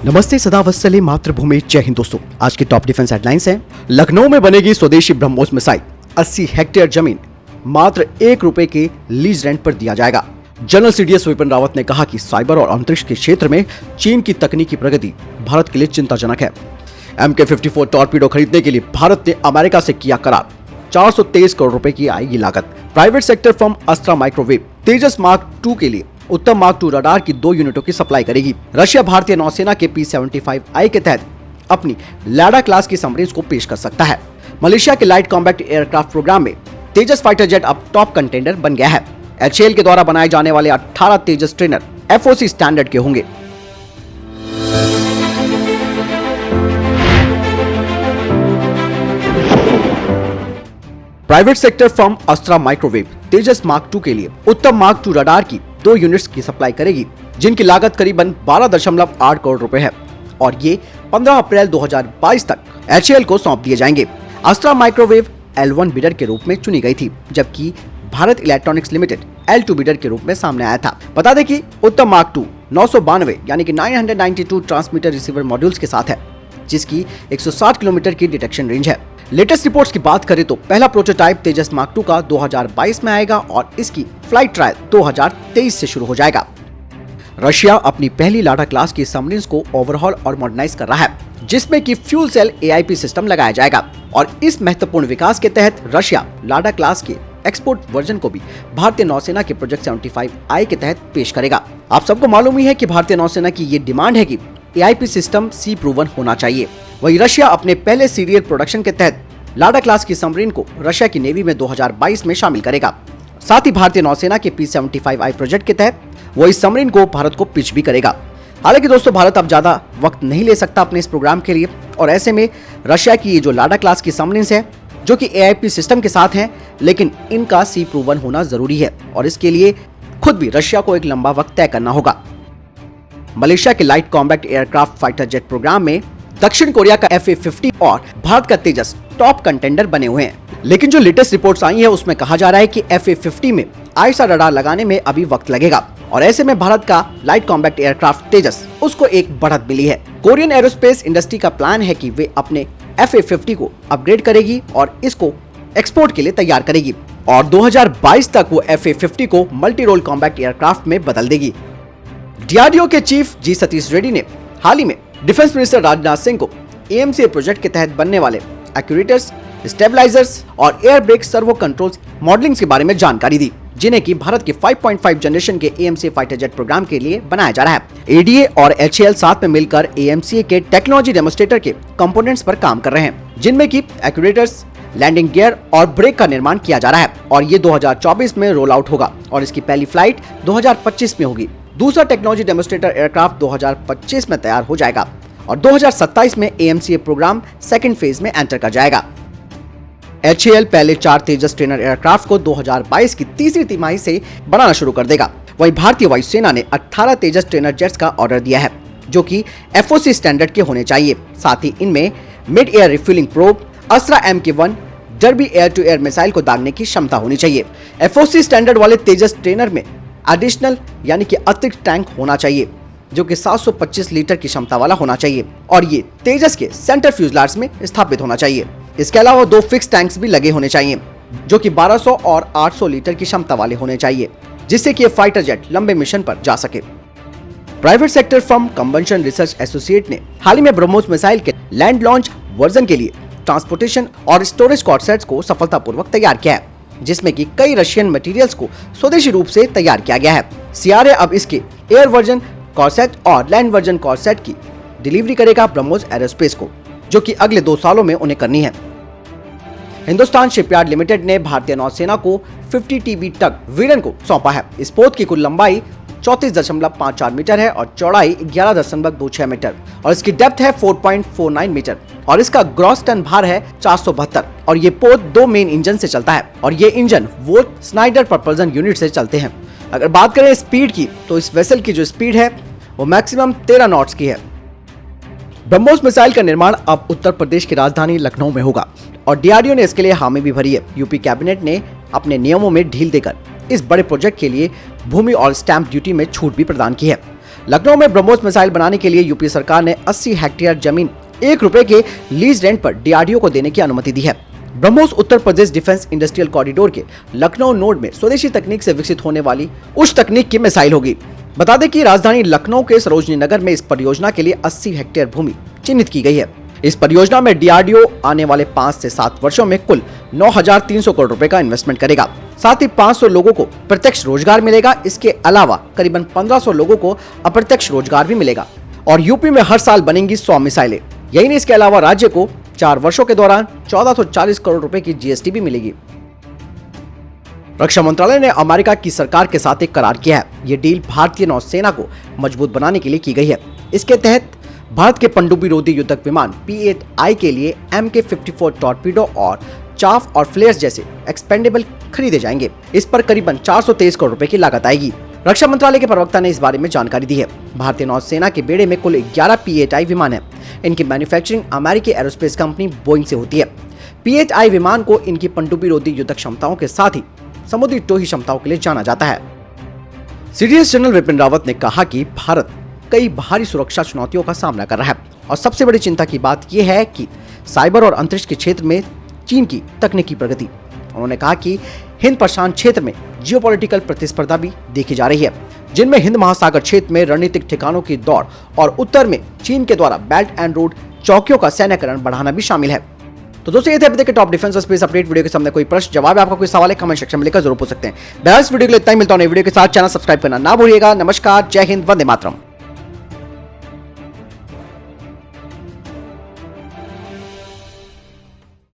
नमस्ते सदा वत्सले मातृभूमि जय हिंद दोस्तों। आज की टॉप डिफेंस हेडलाइंस हैं। लखनऊ में बनेगी स्वदेशी ब्रह्मोस मिसाइल, 80 हेक्टेयर जमीन मात्र ₹1 के लीज रेंट पर दिया जाएगा। जनरल सीडीएस विपिन रावत ने कहा कि साइबर और अंतरिक्ष के क्षेत्र में चीन की तकनीकी प्रगति भारत के लिए चिंताजनक है। MK-54 टॉर्पीडो खरीदने के लिए भारत ने अमेरिका से किया करार, ₹423 करोड़ की आएगी लागत। Private sector firm Astra Microwave Tejas Mark 2 के लिए उत्तम मार्क 2 रडार की 2 यूनिटों की सप्लाई करेगी। रशिया भारतीय नौसेना के P-75I के तहत अपनी लाडा क्लास की सबमरीन्स को पेश कर सकता है। मलेशिया के लाइट कॉम्बैट एयरक्राफ्ट प्रोग्राम में तेजस फाइटर जेट अब टॉप कंटेंडर बन गया है। HAL के द्वारा बनाए जाने वाले 18 तेजस ट्रेनर FOC स्टैंडर्ड के होंगे। Private sector firm Astra Microwave Tejas Mark 2 के लिए उत्तम मार्क 2 रडार की 2 यूनिट्स की सप्लाई करेगी, जिनकी लागत करीबन 12.8 करोड़ रुपए है और ये 15 अप्रैल 2022 तक HAL को सौंप दिए जाएंगे। अस्त्रा माइक्रोवेव L1 बिडर के रूप में चुनी गई थी, जबकि Bharat electronics limited L2 bidder के रूप में सामने आया था। बता दें कि उत्तम मार्क 2 992 यानी कि 992 ट्रांसमीटर रिसीवर मॉड्यूल्स के साथ है, जिसकी 160 किलोमीटर की डिटेक्शन रेंज है। लेटेस्ट रिपोर्ट्स की बात करें तो पहला प्रोटोटाइप तेजस मार्क 2 का 2022 में आएगा और इसकी फ्लाइट ट्रायल 2023 से शुरू हो जाएगा। रशिया अपनी पहली लाडा क्लास की सबमरीन्स को ओवरहॉल और मॉडर्नाइज कर रहा है, जिसमें कि फ्यूल सेल AIP सिस्टम लगाया जाएगा और इस महत्वपूर्ण विकास के तहत रशिया लाडा क्लास के एक्सपोर्ट वर्जन को भी भारतीय नौसेना के प्रोजेक्ट 75I के तहत पेश करेगा। आप सबको मालूम ही है कि भारतीय नौसेना की ये डिमांड है कि AIP सिस्टम सी प्रूवन होना चाहिए। वही रशिया अपने पहले सीरियल प्रोडक्शन के तहत लाडा क्लास की सबमरीन को रशिया की नेवी में 2022 में शामिल करेगा। साथ ही भारतीय नौसेना के P-75I प्रोजेक्ट के तहत वो इस सबमरीन को भारत को पिच भी करेगा। हालांकि दोस्तों, भारत अब ज्यादा वक्त नहीं ले सकता अपने इस प्रोग्राम के लिए और ऐसे में रशिया की ये जो लाडा क्लास की सबमरीन्स है, जो कि AIP सिस्टम के साथ हैं, लेकिन इनका सी प्रूवन होना जरूरी है और इसके लिए खुद भी रशिया को एक लंबा वक्त तय करना होगा। मलेशिया के light combat aircraft fighter jet programme में दक्षिण कोरिया का FA-50 और भारत का तेजस टॉप कंटेंडर बने हुए हैं, लेकिन जो लेटेस्ट रिपोर्ट्स आई है उसमें कहा जा रहा है कि FA-50 में ISA रडार लगाने में अभी वक्त लगेगा और ऐसे में भारत का लाइट कॉम्बैट एयरक्राफ्ट तेजस उसको एक बढ़त मिली है। कोरियन एरोस्पेस इंडस्ट्री का प्लान है कि वे अपने FA-50 को अपग्रेड करेगी और इसको एक्सपोर्ट के लिए तैयार करेगी और 2022 तक वो FA-50 को मल्टी रोल कॉम्बैट एयरक्राफ्ट में बदल देगी। DRDO के चीफ जी सतीश रेड्डी ने हाल ही में डिफेंस मिनिस्टर राजनाथ सिंह को AMCA प्रोजेक्ट के तहत बनने वाले एक्यूरेटर्स, स्टेबलाइजर्स और air brake servo controls modelling के बारे में जानकारी दी, जिन्हें कि भारत के 5.5 जनरेशन के AMCA फाइटर जेट प्रोग्राम के लिए बनाया जा रहा है। ADA और HAL साथ में मिलकर AMCA के टेक्नोलॉजी डेमोस्ट्रेटर के कंपोनेंट्स पर काम कर रहे हैं, जिनमें कि एक्यूरेटर्स, लैंडिंग गियर और ब्रेक का निर्माण किया जा रहा है और ये 2024 में रोल आउट होगा और इसकी पहली फ्लाइट 2025 में होगी। दूसरा टेक्नोलॉजी डेमोस्ट्रेटर एयरक्राफ्ट 2025 में तैयार हो जाएगा और 2027 में AMCA प्रोग्राम सेकंड फेज में एंटर कर जाएगा। HAL पहले 4 तेजस ट्रेनर एयरक्राफ्ट को 2022 की तीसरी तिमाही से बनाना शुरू कर देगा। वहीं भारतीय वायुसेना ने 18 तेजस ट्रेनर जेट्स का ऑर्डर दिया है, जो कि FOC स्टैंडर्ड के होने चाहिए। साथ ही इनमें mid air refuelling probe, Astra MK-1 Derby air to air missile को दागने की क्षमता होनी चाहिए। FOC स्टैंडर्ड वाले तेजस ट्रेनर में एडिशनल यानी कि अतिरिक्त टैंक होना चाहिए, जो कि 725 लीटर की क्षमता वाला होना चाहिए और ये तेजस के सेंटर फ्यूजलार्ज में स्थापित होना चाहिए। इसके अलावा 2 फिक्स टैंक्स भी लगे होने चाहिए, जो कि 1200 और 800 लीटर की क्षमता वाले होने चाहिए, जिससे कि ये फाइटर जेट लंबे मिशन पर जा सके। Private sector firm combustion research associate ने हाल ही में ब्रह्मोस मिसाइल के लैंड लॉन्च वर्जन के लिए ट्रांसपोर्टेशन और स्टोरेज कॉर्सेट्स को सफलतापूर्वक तैयार किया है, जिसमें कि कई रशियन मटेरियल्स को स्वदेशी रूप से तैयार किया गया है। CRA अब इसके एयर वर्जन कॉर्सेट और लैंड वर्जन कॉर्सेट की डिलीवरी करेगा ब्रह्मोस एरोस्पेस को, जो कि अगले 2 सालों में उन्हें करनी है। हिंदुस्तान शिपयार्ड लिमिटेड ने भारतीय नौसेना को 50 TB टग वीरन को सौंपा है। इस पोत की कुल लंबाई 34.54 मीटर है और चौड़ाई 11.26 मीटर और इसकी डेप्थ है 4.49 मीटर और इसका ग्रॉस टन भार है 472 और ये पोत 2 मेन इंजन से चलता है और ये engine volt Snyder propulsion unit से चलते हैं। अगर बात करें स्पीड की, तो इस वेसल की जो स्पीड है वो मैक्सिमम 13 नॉट्स की है। ब्रह्मोस मिसाइल का निर्माण अब उत्तर प्रदेश की राजधानी लखनऊ में होगा और DRDO ने इसके लिए हामी भी भरी है। यूपी कैबिनेट ने अपने नियमों में ढील देकर इस बड़े प्रोजेक्ट के लिए भूमि और स्टैंप ड्यूटी में छूट भी प्रदान की है। लखनऊ में ब्रह्मोस मिसाइल बनाने के लिए यूपी सरकार ने 80 हेक्टेयर जमीन ₹1 के लीज रेंट पर डीआरडीओ को देने की अनुमति दी है। BrahMos Uttar Pradesh defence industrial corridor के लखनऊ नोड में स्वदेशी तकनीक से विकसित होने वाली उच्च तकनीक की मिसाइल होगी। बता दें कि राजधानी लखनऊ के सरोजनी नगर में इस परियोजना के लिए 80 हेक्टेयर भूमि चिन्हित की गई है। इस परियोजना में डीआरडीओ आने वाले 5 से 7 वर्षों में कुल 9,300 करोड़ रुपए का इन्वेस्टमेंट करेगा। साथ ही 500 लोगों को प्रत्यक्ष रोजगार मिलेगा। इसके अलावा करीबन 1500 लोगों को अप्रत्यक्ष रोजगार भी मिलेगा और यूपी में हर साल बनेंगी 100 मिसाइलें। यही नहीं, इसके अलावा राज्य को 4 वर्षों के दौरान 1440 करोड़ रुपए की जीएसटी भी मिलेगी। रक्षा मंत्रालय ने अमेरिका की सरकार के साथ एक करार किया है। ये डील भारतीय नौसेना को मजबूत बनाने के लिए की गई है। इसके तहत भारत के पनडुब्बी रोधी युद्धक विमान P-8I के लिए MK-54 टॉर्पीडो और चाफ और फ्लेयर्स जैसे एक्सपेंडेबल खरीदे जाएंगे। इस पर करीबन 423 करोड़ रुपए की लागत आएगी। रक्षा मंत्रालय के प्रवक्ता ने इस बारे में जानकारी दी है। भारतीय नौसेना के बेड़े में कुल 11 P-8I विमान है। इनकी मैन्युफैक्चरिंग अमेरिकी एरोस्पेस कंपनी बोइंग से होती है। P-8I विमान को इनकी पनडुब्बी रोधी युद्धक क्षमताओं के साथ ही समुद्री टोही क्षमताओं के लिए जाना जाता है। सीडीएस जनरल विपिन रावत ने कहा कि भारत कई भारी सुरक्षा चुनौतियों का सामना कर रहा है और सबसे बड़ी चिंता की बात यह है कि साइबर और अंतरिक्ष के क्षेत्र में चीन की तकनीकी प्रगति। उन्होंने कहा कि हिंद प्रशांत क्षेत्र में जियोपॉलिटिकल प्रतिस्पर्धा भी देखी जा रही है, जिनमें हिंद महासागर क्षेत्र में रणनीतिक ठिकानों की दौड़ और उत्तर में चीन के द्वारा बेल्ट एंड रोड चौकियों का सैन्यकरण बढ़ाना भी शामिल है। तो दोस्तों, ये थे अभी तक के टॉप डिफेंस और स्पेस अपडेट। वीडियो के सामने कोई प्रश्न जवाब है, आपका कोई सवाल है, कमेंट सेक्शन में लिखकर जरूर पूछ सकते हैं। बहरहाल इस वीडियो के लिए इतना ही। मिलता हूं नई वीडियो के साथ। चैनल सब्सक्राइब करना ना भूलिएगा। नमस्कार, जय हिंद, वंदे मातरम।